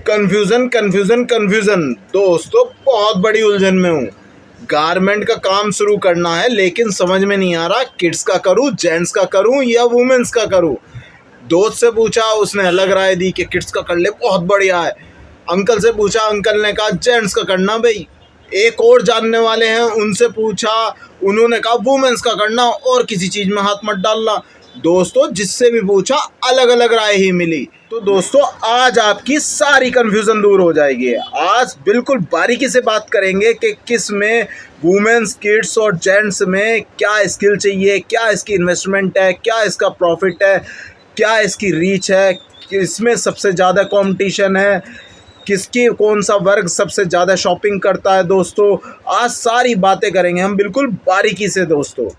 Confusion confusion confusion दोस्तों, बहुत बड़ी उलझन में हूँ। गारमेंट का काम शुरू करना है लेकिन समझ में नहीं आ रहा किड्स का करूँ, जेंट्स का करूँ या वुमेन्स का करूँ। दोस्त से पूछा, उसने अलग राय दी कि किड्स का कर ले, बहुत बढ़िया है। अंकल से पूछा, अंकल ने कहा जेंट्स का करना भाई। एक और जानने वाले हैं, उनसे पूछा, उन्होंने कहा वुमेन्स का करना और किसी चीज़ में हाथ मत डालना। दोस्तों जिससे भी पूछा अलग अलग राय ही मिली। तो दोस्तों आज आपकी सारी कन्फ्यूज़न दूर हो जाएगी। आज बिल्कुल बारीकी से बात करेंगे कि किस में वुमेन्स, किड्स और जेंट्स में क्या स्किल चाहिए, क्या इसकी इन्वेस्टमेंट है, क्या इसका प्रॉफिट है, क्या इसकी रीच है, किसमें सबसे ज़्यादा कंपटीशन है, किसकी कौन सा वर्ग सबसे ज़्यादा शॉपिंग करता है। दोस्तों आज सारी बातें करेंगे हम बिल्कुल बारीकी से। दोस्तों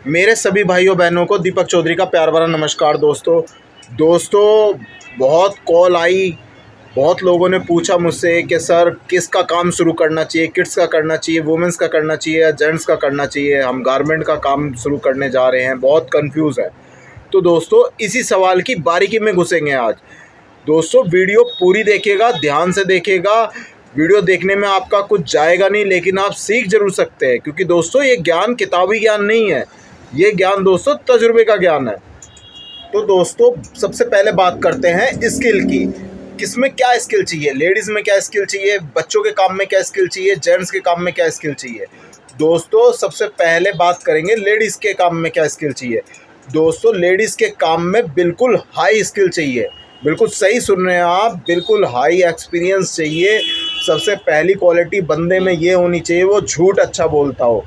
मेरे सभी भाइयों बहनों को दीपक चौधरी का प्यार भरा नमस्कार। दोस्तों बहुत कॉल आई, बहुत लोगों ने पूछा मुझसे कि सर किसका काम शुरू करना चाहिए, किड्स का करना चाहिए, वुमेन्स का करना चाहिए या जेंट्स का करना चाहिए। हम गारमेंट का काम शुरू करने जा रहे हैं, बहुत कंफ्यूज है। तो दोस्तों इसी सवाल की बारीकी में घुसेंगे आज। दोस्तों वीडियो पूरी देखिएगा, ध्यान से देखिएगा। वीडियो देखने में आपका कुछ जाएगा नहीं लेकिन आप सीख जरूर सकते हैं, क्योंकि दोस्तों ये ज्ञान किताबी ज्ञान नहीं है, ये ज्ञान दोस्तों तजुर्बे का ज्ञान है। तो दोस्तों सबसे पहले बात करते हैं स्किल की। किसमें क्या स्किल चाहिए, लेडीज़ में क्या स्किल चाहिए, बच्चों के काम में क्या स्किल चाहिए, जेंट्स के काम में क्या स्किल चाहिए। दोस्तों सबसे पहले बात करेंगे लेडीज़ के काम में क्या स्किल चाहिए। दोस्तों लेडीज़ के काम में बिल्कुल हाई स्किल चाहिए। बिल्कुल सही सुन रहे हैं आप, बिल्कुल हाई एक्सपीरियंस चाहिए। सबसे पहली क्वालिटी बंदे में ये होनी चाहिए, वो झूठ अच्छा बोलता हो।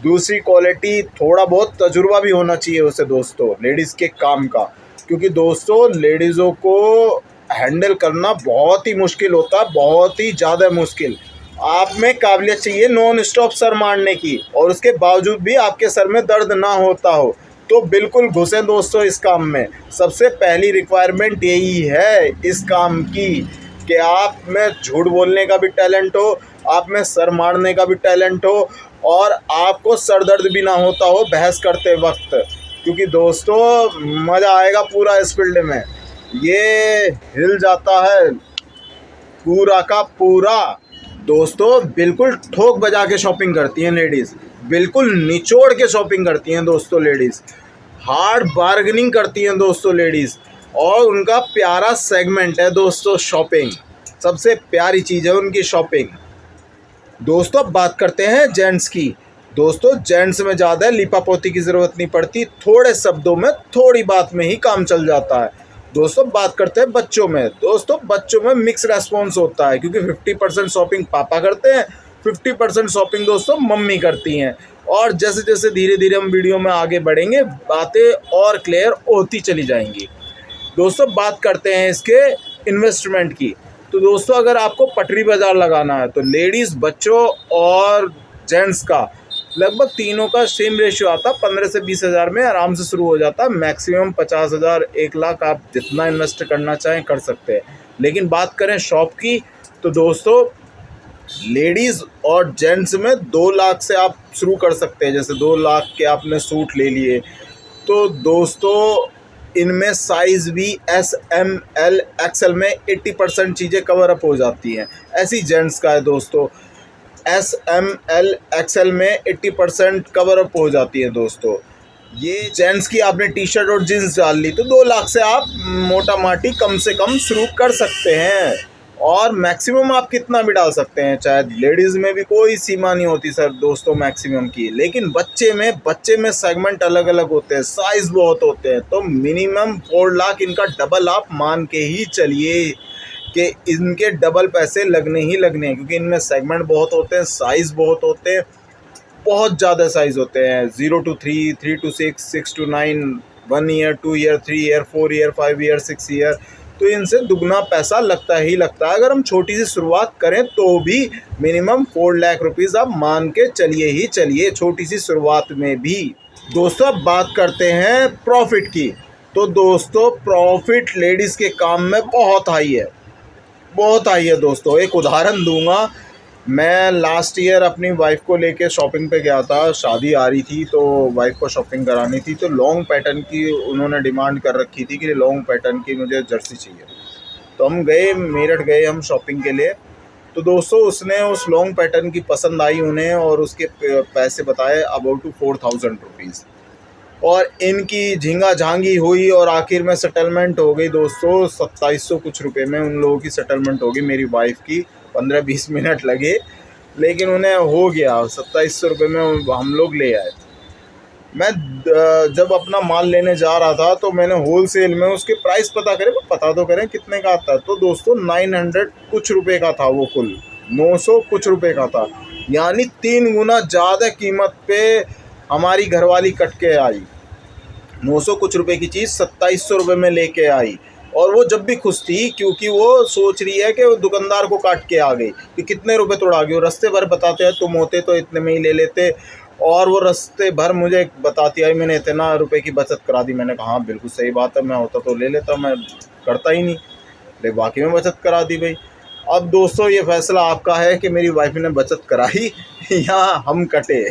दूसरी क्वालिटी थोड़ा बहुत तजुर्बा भी होना चाहिए उसे दोस्तों लेडीज़ के काम का, क्योंकि दोस्तों लेडीज़ों को हैंडल करना बहुत ही मुश्किल होता है, बहुत ही ज़्यादा मुश्किल। आप में काबिलियत चाहिए नॉन स्टॉप सर मारने की, और उसके बावजूद भी आपके सर में दर्द ना होता हो। तो बिल्कुल घुसें दोस्तों इस काम में। सबसे पहली रिक्वायरमेंट यही है इस काम की कि आप में झूठ बोलने का भी टैलेंट हो, आप में सर मारने का भी टैलेंट हो, और आपको सर दर्द भी ना होता हो बहस करते वक्त, क्योंकि दोस्तों मज़ा आएगा पूरा इस फील्ड में। ये हिल जाता है पूरा का पूरा। दोस्तों बिल्कुल ठोक बजा के शॉपिंग करती हैं लेडीज़, बिल्कुल निचोड़ के शॉपिंग करती हैं दोस्तों लेडीज़, हार्ड बार्गेनिंग करती हैं दोस्तों लेडीज़, और उनका प्यारा सेगमेंट है दोस्तों शॉपिंग। सबसे प्यारी चीज़ है उनकी शॉपिंग। दोस्तों अब बात करते हैं जेंट्स की। दोस्तों जेंट्स में ज़्यादा लिपापोती की ज़रूरत नहीं पड़ती, थोड़े शब्दों में थोड़ी बात में ही काम चल जाता है। दोस्तों बात करते हैं बच्चों में। दोस्तों बच्चों में मिक्स रेस्पॉन्स होता है, क्योंकि 50% शॉपिंग पापा करते हैं, 50% शॉपिंग दोस्तों मम्मी करती हैं। और जैसे जैसे धीरे धीरे हम वीडियो में आगे बढ़ेंगे बातें और क्लियर होती चली जाएंगी। दोस्तों बात करते हैं इसके इन्वेस्टमेंट की। तो दोस्तों अगर आपको पटरी बाज़ार लगाना है तो लेडीज़, बच्चों और जेंट्स का लगभग तीनों का सेम रेशियो आता है। 15 से 20 हज़ार में आराम से शुरू हो जाता है। मैक्सिमम 50,000, 1 लाख आप जितना इन्वेस्ट करना चाहें कर सकते हैं। लेकिन बात करें शॉप की तो दोस्तों लेडीज़ और जेंट्स में 2 लाख से आप शुरू कर सकते हैं। जैसे 2 लाख के आपने सूट ले लिए तो दोस्तों इनमें साइज़ भी S, M, L, XL में 80% चीज़ें कवर अप हो जाती हैं। ऐसी जेंट्स का है दोस्तों, S, M, L, XL में 80% कवर अप हो जाती है दोस्तों। ये जेंट्स की आपने टी शर्ट और जीन्स डाल ली तो 2 लाख से आप मोटा माटी कम से कम शुरू कर सकते हैं, और मैक्सिमम आप कितना भी डाल सकते हैं। चाहे लेडीज़ में भी कोई सीमा नहीं होती सर दोस्तों मैक्सिमम की। लेकिन बच्चे में सेगमेंट अलग अलग होते हैं, साइज़ बहुत होते हैं। तो मिनिमम 4 लाख इनका डबल आप मान के ही चलिए कि इनके डबल पैसे लगने ही लगने हैं, क्योंकि इनमें सेगमेंट बहुत होते हैं, साइज़ बहुत होते हैं, बहुत ज़्यादा साइज़ होते हैं। 0 to 3, 3 to 6, 6 to 9, 1 year, 2 year, 3 year, 4 year, 5 year, 6 year. तो इनसे दुगना पैसा लगता ही लगता है। अगर हम छोटी सी शुरुआत करें तो भी मिनिमम 4 लाख रुपीज़ आप मान के चलिए ही चलिए, छोटी सी शुरुआत में भी। दोस्तों अब बात करते हैं प्रॉफिट की। तो दोस्तों प्रॉफिट लेडीज़ के काम में बहुत हाई है, बहुत हाई है दोस्तों। एक उदाहरण दूंगा, मैं लास्ट ईयर अपनी वाइफ को लेके शॉपिंग पे गया था। शादी आ रही थी तो वाइफ को शॉपिंग करानी थी, तो लॉन्ग पैटर्न की उन्होंने डिमांड कर रखी थी कि लॉन्ग पैटर्न की मुझे जर्सी चाहिए। तो हम गए मेरठ गए हम शॉपिंग के लिए। तो दोस्तों उसने उस लॉन्ग पैटर्न की पसंद आई उन्हें और उसके पैसे बताए अबाउट टू 4000 रुपीज़, और इनकी झींगा झांगी हुई और आखिर में सेटलमेंट हो गई दोस्तों 2700 कुछ रुपए में। उन लोगों की सेटलमेंट हो गई, मेरी वाइफ की 15-20 मिनट लगे, लेकिन उन्हें हो गया 2700 रुपये में हम लोग ले आए। मैं जब अपना माल लेने जा रहा था तो मैंने होल सेल में उसके प्राइस पता तो करें कितने का आता है। तो दोस्तों 900 कुछ रुपए का था वो, कुल 900 कुछ रुपए का था, यानी 3 गुना ज़्यादा कीमत पे हमारी घरवाली कट के आई। 900 कुछ रुपए की चीज़ 2700 रुपये में लेके आई, और वो जब भी खुश थी क्योंकि वो सोच रही है कि वो दुकानदार को काट के आ गई कि कितने रुपए तोड़ा गए। वो रास्ते भर बताते हैं तुम होते तो इतने में ही ले लेते, और वो रास्ते भर मुझे बताती आई मैंने इतना रुपए की बचत करा दी। मैंने कहा हाँ बिल्कुल सही बात है, मैं होता तो ले लेता, मैं करता ही नहीं, लेकिन वाकई में बचत करा दी भाई। अब दोस्तों ये फैसला आपका है कि मेरी वाइफ ने बचत कराई या हम कटे।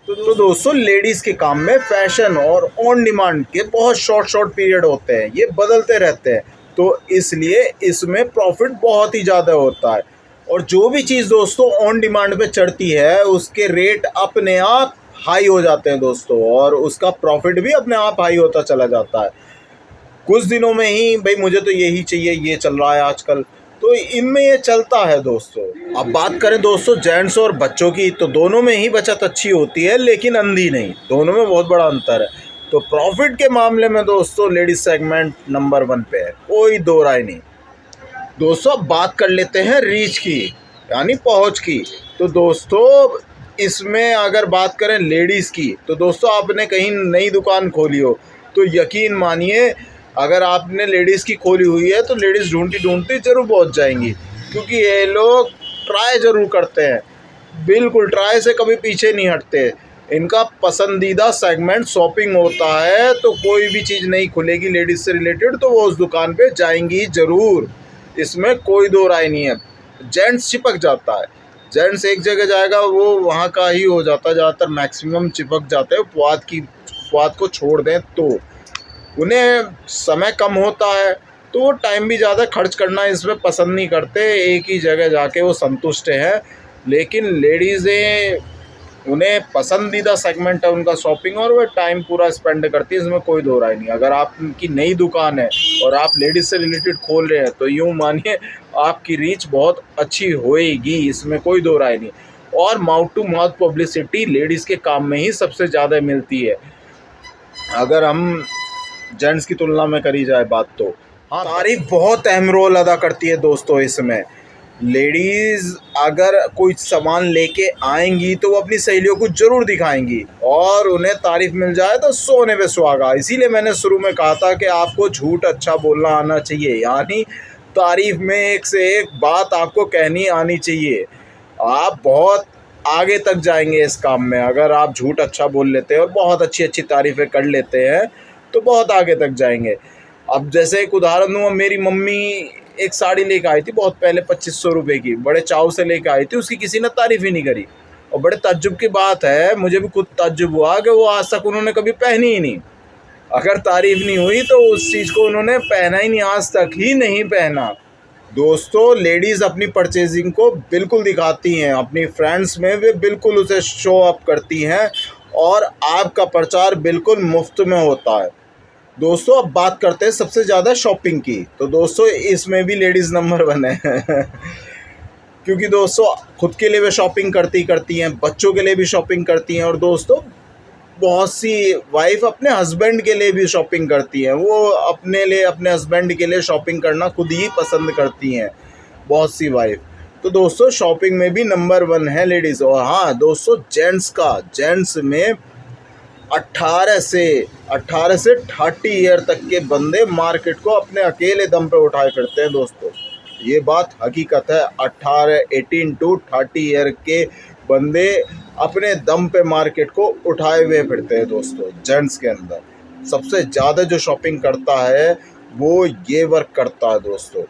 तो दोस्तों लेडीज़ के काम में फैशन और ऑन डिमांड के बहुत शॉर्ट पीरियड होते हैं, ये बदलते रहते हैं, तो इसलिए इसमें प्रॉफिट बहुत ही ज़्यादा होता है। और जो भी चीज़ दोस्तों ऑन डिमांड पे चढ़ती है उसके रेट अपने आप हाई हो जाते हैं दोस्तों, और उसका प्रॉफिट भी अपने आप हाई होता चला जाता है। कुछ दिनों में ही भाई मुझे तो यही चाहिए, ये चल रहा है आजकल, तो इनमें ये चलता है दोस्तों। अब बात करें दोस्तों जेंट्स और बच्चों की, तो दोनों में ही बचत अच्छी होती है लेकिन अंधी नहीं, दोनों में बहुत बड़ा अंतर है। तो प्रॉफिट के मामले में दोस्तों लेडीज सेगमेंट नंबर 1 पे है, कोई दो राय नहीं। दोस्तों अब बात कर लेते हैं रीच की, यानी पहुंच की। तो दोस्तों इसमें अगर बात करें लेडीज़ की, तो दोस्तों आपने कहीं नई दुकान खोली हो तो यकीन मानिए अगर आपने लेडीज़ की खोली हुई है तो लेडीज़ ढूंढती ज़रूर पहुंच जाएंगी, क्योंकि ये लोग ट्राई ज़रूर करते हैं, बिल्कुल ट्राई से कभी पीछे नहीं हटते। इनका पसंदीदा सेगमेंट शॉपिंग होता है, तो कोई भी चीज़ नहीं खुलेगी लेडीज़ से रिलेटेड तो वो उस दुकान पे जाएंगी ज़रूर, इसमें कोई दो राय नहीं है। जेंट्स चिपक जाता है, जेंट्स एक जगह जाएगा वो वहाँ का ही हो जाता है, ज़्यादातर मैक्सिमम चिपक जाते हैं। स्वाद को छोड़ दें तो उन्हें समय कम होता है, तो वो टाइम भी ज़्यादा खर्च करना इसमें पसंद नहीं करते, एक ही जगह जाके वो संतुष्ट हैं। लेकिन लेडीज़ें उन्हें पसंदीदा सेगमेंट है उनका शॉपिंग, और वह टाइम पूरा स्पेंड करती है, इसमें कोई दो राय नहीं। अगर आपकी नई दुकान है और आप लेडीज़ से रिलेटेड खोल रहे हैं तो यूँ मानिए आपकी रीच बहुत अच्छी होएगी, इसमें कोई दो राय नहीं। और mouth to mouth publicity ladies के काम में ही सबसे ज़्यादा मिलती है, अगर हम जेंट्स की तुलना में करी जाए बात तो। हाँ, तारीफ बहुत अहम रोल अदा करती है दोस्तों इसमें। लेडीज़ अगर कोई सामान लेके आएंगी तो वो अपनी सहेलियों को ज़रूर दिखाएंगी, और उन्हें तारीफ़ मिल जाए तो सोने पे सुहागा। इसीलिए मैंने शुरू में कहा था कि आपको झूठ अच्छा बोलना आना चाहिए, यानी तारीफ़ में एक से एक बात आपको कहनी आनी चाहिए। आप बहुत आगे तक जाएंगे इस काम में अगर आप झूठ अच्छा बोल लेते हैं और बहुत अच्छी तारीफ़ें कर लेते हैं तो बहुत आगे तक जाएंगे। अब जैसे एक उदाहरण दूँ, मेरी मम्मी एक साड़ी लेकर आई थी बहुत पहले 2500 रुपये की, बड़े चाव से लेकर आई थी, उसकी किसी ने तारीफ़ ही नहीं करी, और बड़े ताज्जुब की बात है, मुझे भी खुद ताज्जुब हुआ कि वो आज तक उन्होंने कभी पहनी ही नहीं। अगर तारीफ़ नहीं हुई तो उस चीज़ को उन्होंने पहना ही नहीं, आज तक ही नहीं पहना। दोस्तों लेडीज़ अपनी परचेजिंग को बिल्कुल दिखाती हैं, अपनी फ्रेंड्स में वे बिल्कुल उसे शो अप करती हैं, और आपका प्रचार बिल्कुल मुफ्त में होता है। दोस्तों अब बात करते हैं सबसे ज़्यादा शॉपिंग की, तो दोस्तों इसमें भी लेडीज़ नंबर 1 है क्योंकि दोस्तों खुद के लिए वे शॉपिंग करती हैं, बच्चों के लिए भी शॉपिंग करती हैं, और दोस्तों बहुत सी वाइफ अपने हस्बैंड के लिए भी शॉपिंग करती हैं, वो अपने लिए अपने हस्बैंड के लिए शॉपिंग करना खुद ही पसंद करती हैं बहुत सी वाइफ। तो दोस्तों शॉपिंग में भी नंबर 1 है लेडीज़। और हाँ दोस्तों जेंट्स में 18 से 30 ईयर तक के बंदे मार्केट को अपने अकेले दम पे उठाए फिरते हैं दोस्तों, ये बात हकीकत है। 18 to 30 ईयर के बंदे अपने दम पे मार्केट को उठाए हुए फिरते हैं दोस्तों। जेंट्स के अंदर सबसे ज़्यादा जो शॉपिंग करता है वो ये वर्क करता है दोस्तों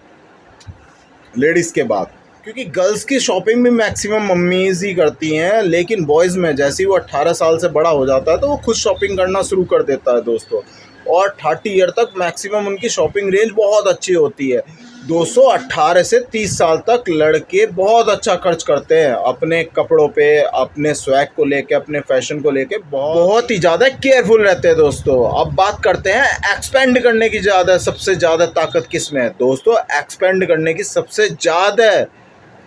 लेडीज़ के बाद, क्योंकि गर्ल्स की शॉपिंग भी मैक्सिमम मम्मीज़ ही करती हैं, लेकिन बॉयज़ में जैसे ही वो 18 साल से बड़ा हो जाता है तो वो खुद शॉपिंग करना शुरू कर देता है दोस्तों, और 30 ईयर तक मैक्सिमम उनकी शॉपिंग रेंज बहुत अच्छी होती है। दोस्तों 18 से 30 साल तक लड़के बहुत अच्छा खर्च करते हैं अपने कपड़ों पे, अपने स्वैग को लेके, अपने फैशन को लेके बहुत ही ज़्यादा केयरफुल रहते हैं दोस्तों। अब बात करते हैं एक्सपेंड करने की। सबसे ज़्यादा ताकत किस में है दोस्तों? एक्सपेंड करने की सबसे ज़्यादा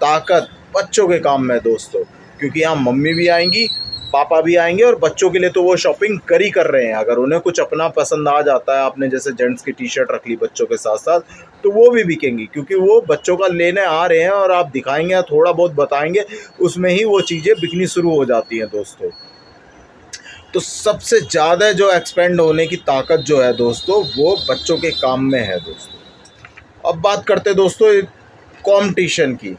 ताकत बच्चों के काम में है दोस्तों, क्योंकि यहाँ मम्मी भी आएंगी, पापा भी आएंगे और बच्चों के लिए तो वो शॉपिंग कर रहे हैं। अगर उन्हें कुछ अपना पसंद आ जाता है, आपने जैसे जेंट्स की टी शर्ट रख ली बच्चों के साथ साथ, तो वो भी बिकेंगी, क्योंकि वो बच्चों का लेने आ रहे हैं और आप दिखाएंगे, थोड़ा बहुत बताएंगे, उसमें ही वो चीज़ें बिकनी शुरू हो जाती हैं दोस्तों। तो सबसे ज़्यादा जो एक्सपेंड होने की ताकत जो है दोस्तों, वो बच्चों के काम में है दोस्तों। अब बात करते हैं दोस्तों कंपटीशन की।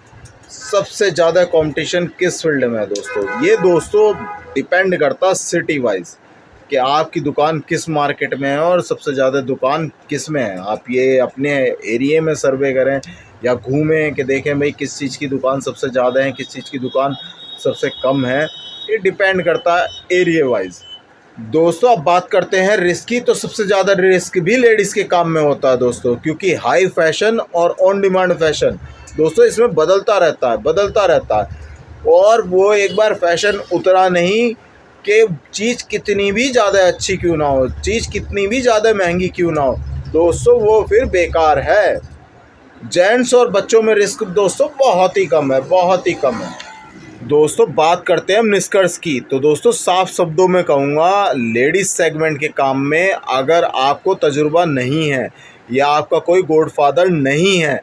सबसे ज़्यादा कंपटीशन किस फील्ड में है दोस्तों? ये दोस्तों डिपेंड करता सिटी वाइज कि आपकी दुकान किस मार्केट में है और सबसे ज़्यादा दुकान किस में है। आप ये अपने एरिया में सर्वे करें या घूमें कि देखें भाई किस चीज़ की दुकान सबसे ज़्यादा है, किस चीज़ की दुकान सबसे कम है। ये डिपेंड करता है एरिया वाइज दोस्तों। अब बात करते हैं रिस्क की। तो सबसे ज़्यादा रिस्क भी लेडीज़ के काम में होता है दोस्तों, क्योंकि हाई फैशन और ऑन डिमांड फैशन दोस्तों इसमें बदलता रहता है। और वो एक बार फैशन उतरा नहीं कि चीज़ कितनी भी ज़्यादा अच्छी क्यों ना हो, चीज़ कितनी भी ज़्यादा महंगी क्यों ना हो दोस्तों, वो फिर बेकार है। जेंट्स और बच्चों में रिस्क दोस्तों बहुत ही कम है दोस्तों। बात करते हैं हम निष्कर्ष की। तो दोस्तों साफ शब्दों में कहूँगा, लेडीज़ सेगमेंट के काम में अगर आपको तजुर्बा नहीं है या आपका कोई गॉडफादर नहीं है,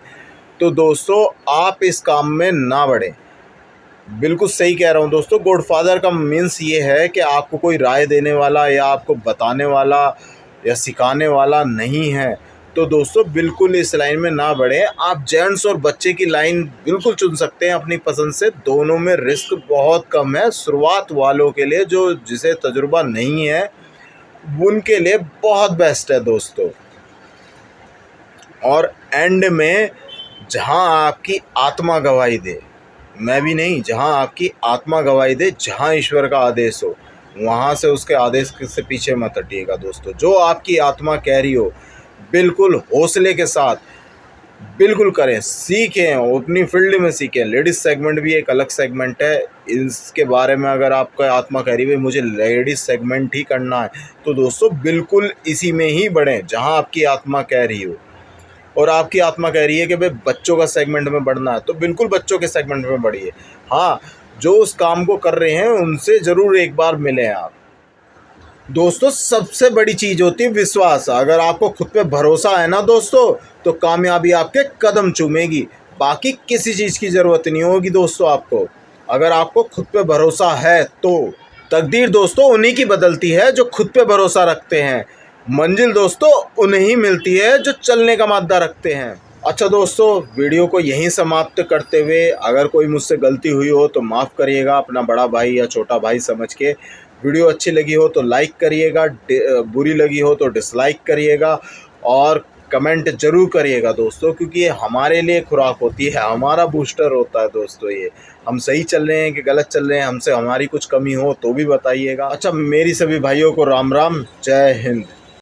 तो दोस्तों आप इस काम में ना बढ़ें। बिल्कुल सही कह रहा हूँ दोस्तों। गॉडफादर का मीन्स ये है कि आपको कोई राय देने वाला या आपको बताने वाला या सिखाने वाला नहीं है, तो दोस्तों बिल्कुल इस लाइन में ना बढ़ें। आप जेंट्स और बच्चे की लाइन बिल्कुल चुन सकते हैं अपनी पसंद से। दोनों में रिस्क बहुत कम है। शुरुआत वालों के लिए, जो जिसे तजुर्बा नहीं है, उनके लिए बहुत बेस्ट है दोस्तों। और एंड में जहां आपकी आत्मा गवाही दे, मैं भी नहीं, जहां आपकी आत्मा गवाही दे, जहां ईश्वर का आदेश हो, वहां से उसके आदेश से पीछे मत हटिएगा दोस्तों। जो आपकी आत्मा कह रही हो, बिल्कुल हौसले के साथ बिल्कुल करें, सीखें, अपनी फील्ड में सीखें। लेडीज़ सेगमेंट भी एक अलग सेगमेंट है। इसके बारे में अगर आपका आत्मा कह रही है मुझे लेडीज़ सेगमेंट ही करना है, तो दोस्तों बिल्कुल इसी में ही बढ़ें जहां आपकी आत्मा कह रही हो। और आपकी आत्मा कह रही है कि भाई बच्चों का सेगमेंट में बढ़ना है, तो बिल्कुल बच्चों के सेगमेंट में बढ़िए। हाँ, जो उस काम को कर रहे हैं उनसे ज़रूर एक बार मिलें आप दोस्तों। सबसे बड़ी चीज़ होती है विश्वास। अगर आपको खुद पे भरोसा है ना दोस्तों, तो कामयाबी आपके कदम चूमेगी। बाकी किसी चीज़ की ज़रूरत नहीं होगी दोस्तों आपको। अगर आपको खुद पे भरोसा है तो तकदीर दोस्तों उन्हीं की बदलती है जो खुद पे भरोसा रखते हैं। मंजिल दोस्तों उन्हें ही मिलती है जो चलने का मादा रखते हैं। अच्छा दोस्तों, वीडियो को यहीं समाप्त करते हुए, अगर कोई मुझसे गलती हुई हो तो माफ़ करिएगा, अपना बड़ा भाई या छोटा भाई समझ के। वीडियो अच्छी लगी हो तो लाइक करिएगा, बुरी लगी हो तो डिसलाइक करिएगा, और कमेंट ज़रूर करिएगा दोस्तों, क्योंकि ये हमारे लिए खुराक होती है, हमारा बूस्टर होता है दोस्तों। ये हम सही चल रहे हैं कि गलत चल रहे हैं, हमसे हमारी कुछ कमी हो तो भी बताइएगा। अच्छा, मेरी सभी भाइयों को राम राम, जय हिंद।